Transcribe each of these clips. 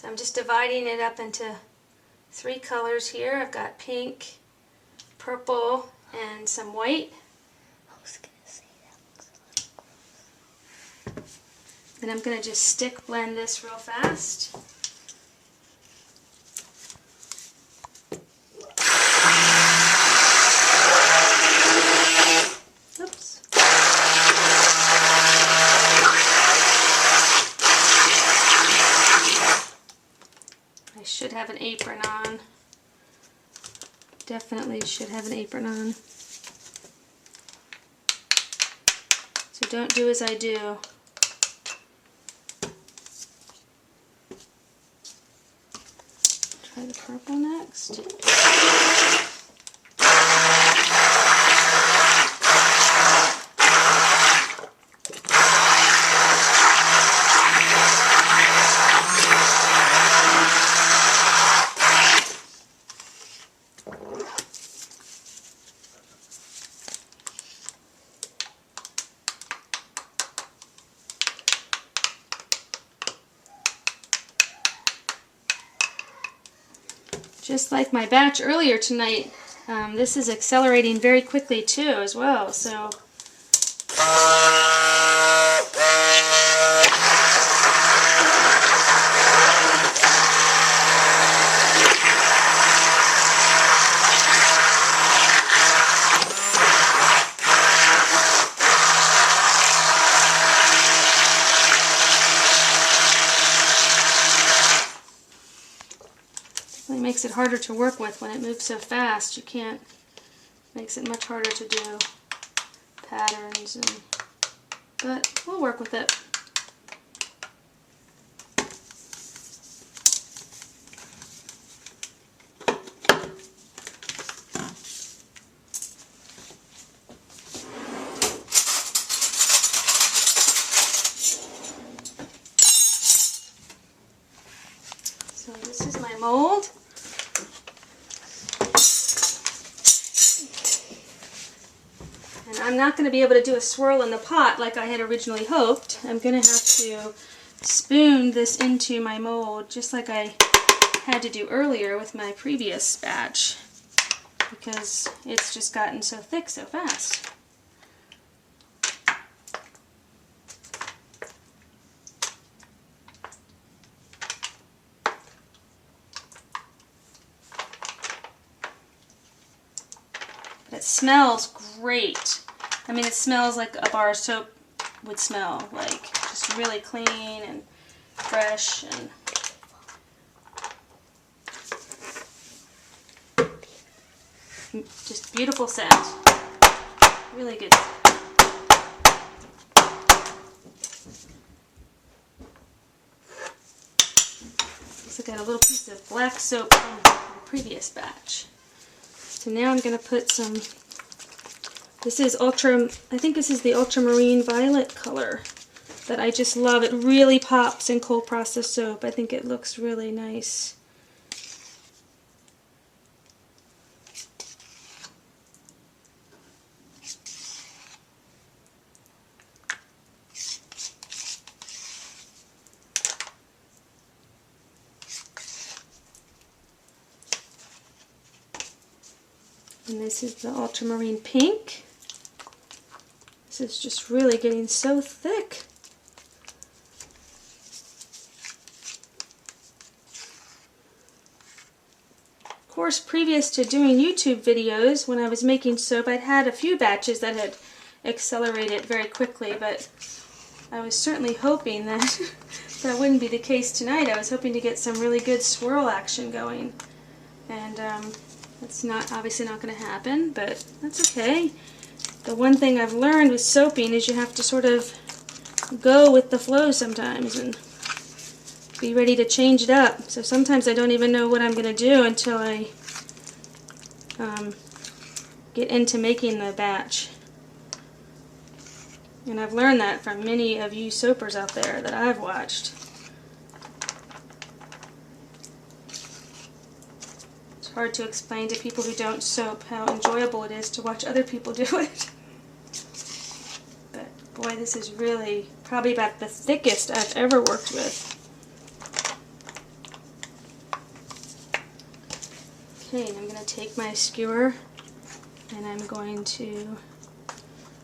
So I'm just dividing it up into 3 colors here. I've got pink, purple, and some white. I was gonna say that looks like. And I'm going to just stick blend this real fast. Oops. I should have an apron on. Definitely should have an apron on. So don't do as I do. Try the purple next. Just like my batch earlier tonight, this is accelerating very quickly too as well. So it makes it harder to work with when it moves so fast. You can't, makes it much harder to do patterns, but we'll work with it. So this is my mold. And I'm not going to be able to do a swirl in the pot like I had originally hoped. I'm going to have to spoon this into my mold just like I had to do earlier with my previous batch, because it's just gotten so thick so fast. It smells great. I mean, it smells like a bar of soap would smell, like just really clean and fresh and just beautiful scent. Really good. Looks like I got a little piece of black soap from the previous batch. So now I'm going to put some, this is I think this is the ultramarine violet color that I just love. It really pops in cold processed soap. I think it looks really nice. And this is the ultramarine pink. This is just really getting so thick. Of course, previous to doing YouTube videos, when I was making soap, I'd had a few batches that had accelerated very quickly, but I was certainly hoping that that wouldn't be the case tonight. I was hoping to get some really good swirl action going. And that's obviously not going to happen, but that's okay. The one thing I've learned with soaping is you have to sort of go with the flow sometimes and be ready to change it up. So sometimes I don't even know what I'm going to do until I get into making the batch. And I've learned that from many of you soapers out there that I've watched. Hard to explain to people who don't soap how enjoyable it is to watch other people do it. But boy, this is really probably about the thickest I've ever worked with. Okay, and I'm going to take my skewer and I'm going to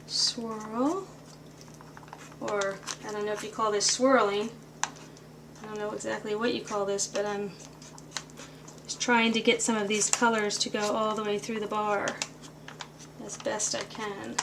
swirl, or I don't know if you call this swirling. I don't know exactly what you call this, but I'm just trying to get some of these colors to go all the way through the bar as best I can.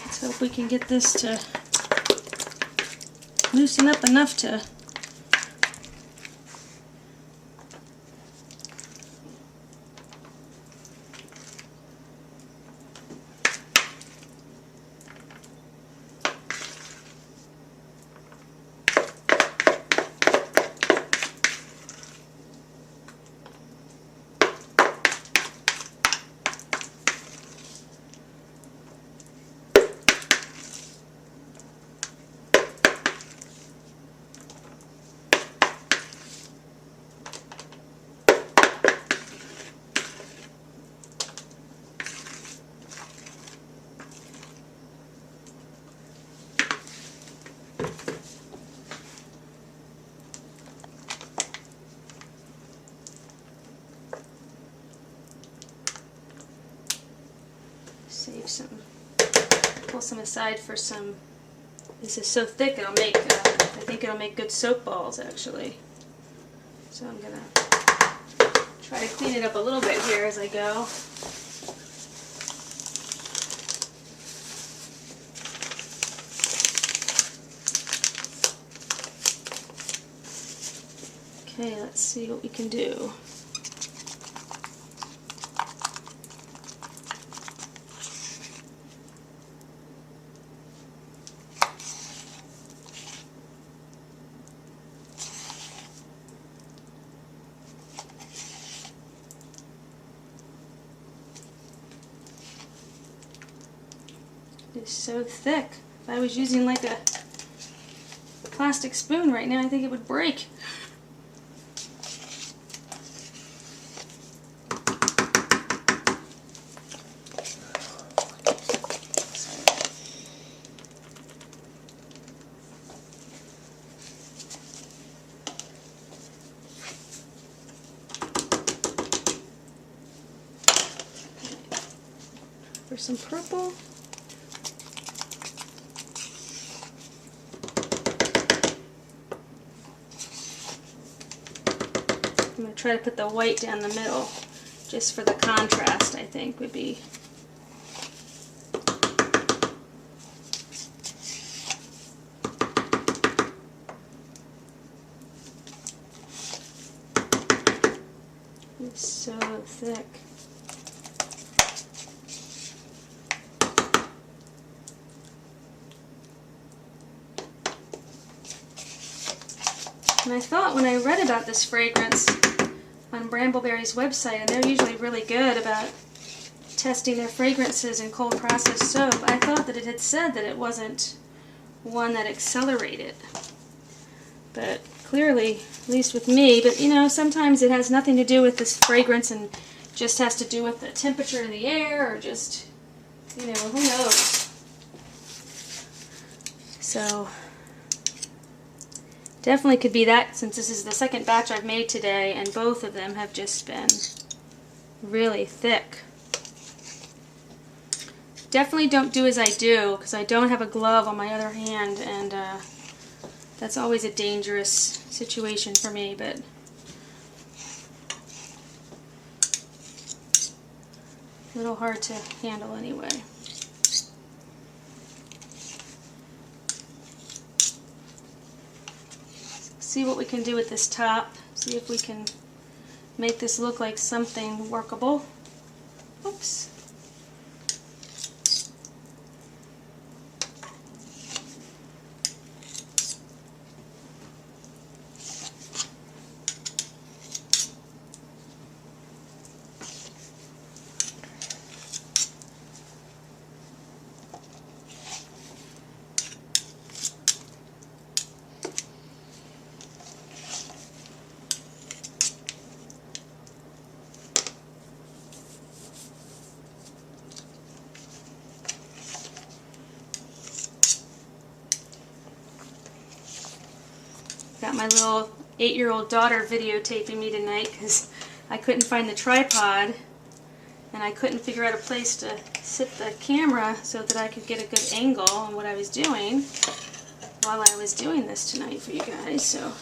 Let's hope we can get this to loosen up enough to save some, pull some aside for some. This is so thick it'll make, I think it'll make good soap balls actually. So I'm gonna try to clean it up a little bit here as I go. Okay, let's see what we can do. It's so thick. If I was using like a plastic spoon right now, I think it would break. For some purple. I'm going to try to put the white down the middle, just for the contrast, I think, would be. It's so thick. And I thought when I read about this fragrance on Brambleberry's website, and they're usually really good about testing their fragrances in cold processed soap, I thought that it had said that it wasn't one that accelerated. But clearly, at least with me, but you know, sometimes it has nothing to do with this fragrance and just has to do with the temperature in the air, or just, you know, who knows. So definitely could be that, since this is the second batch I've made today, and both of them have just been really thick. Definitely don't do as I do, because I don't have a glove on my other hand, and that's always a dangerous situation for me, but a little hard to handle anyway. See what we can do with this top. See if we can make this look like something workable. Oops. Got my little 8-year-old daughter videotaping me tonight because I couldn't find the tripod and I couldn't figure out a place to sit the camera so that I could get a good angle on what I was doing while I was doing this tonight for you guys. So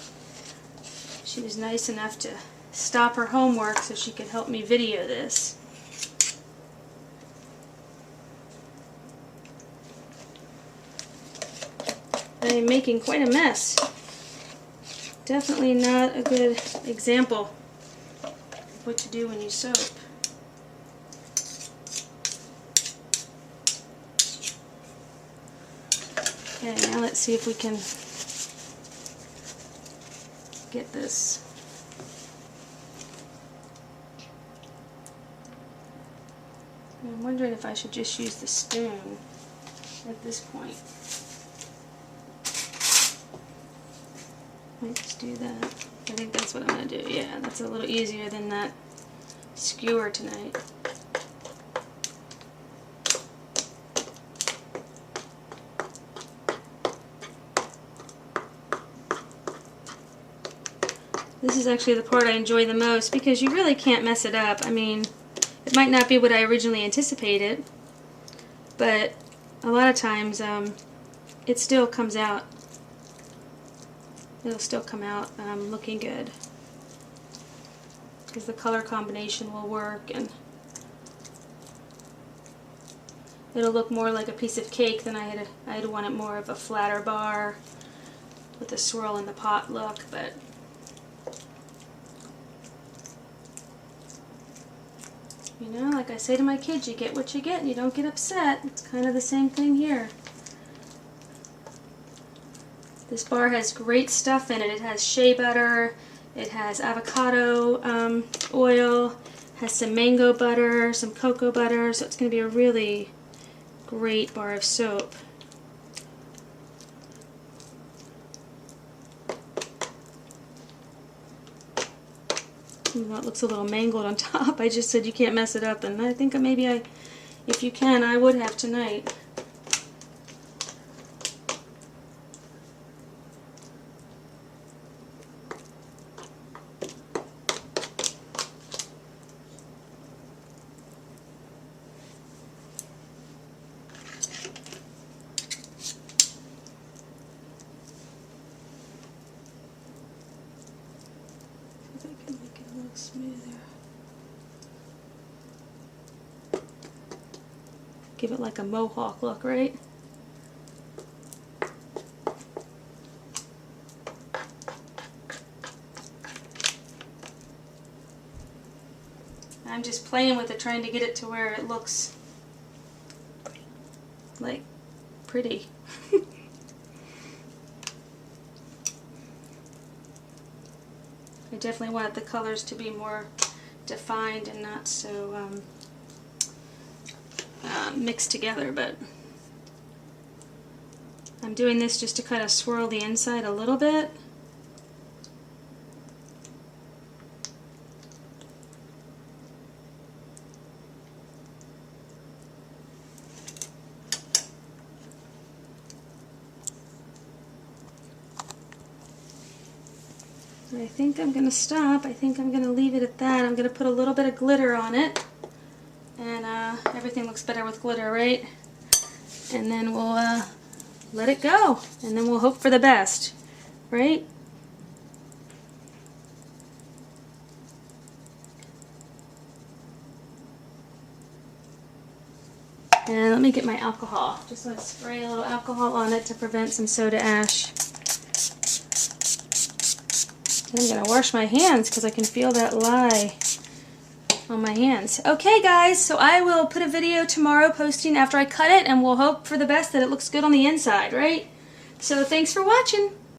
she was nice enough to stop her homework so she could help me video this. I am making quite a mess. Definitely not a good example of what to do when you soap. Okay, now let's see if we can get this. I'm wondering if I should just use the spoon at this point. Might just do that. I think that's what I'm going to do. Yeah, that's a little easier than that skewer tonight. This is actually the part I enjoy the most because you really can't mess it up. I mean, it might not be what I originally anticipated, but a lot of times it still comes out. It'll still come out looking good because the color combination will work and it'll look more like a piece of cake than I had wanted more of a flatter bar with a swirl in the pot look, but you know, like I say to my kids, you get what you get and you don't get upset. It's kind of the same thing here. This bar has great stuff in it. It has shea butter, it has avocado oil, has some mango butter, some cocoa butter, so it's going to be a really great bar of soap. Well, it looks a little mangled on top. I just said you can't mess it up, and I think maybe if you can, I would have tonight. Smoother. Give it like a mohawk look, right? I'm just playing with it, trying to get it to where it looks like pretty. I definitely wanted the colors to be more defined and not so mixed together, but I'm doing this just to kind of swirl the inside a little bit. I think I'm going to stop. I think I'm going to leave it at that. I'm going to put a little bit of glitter on it. And everything looks better with glitter, right? And then we'll let it go. And then we'll hope for the best, right? And let me get my alcohol. Just want to spray a little alcohol on it to prevent some soda ash. I'm going to wash my hands because I can feel that lye on my hands. Okay guys, so I will put a video tomorrow posting after I cut it, and we'll hope for the best that it looks good on the inside, right? So thanks for watching.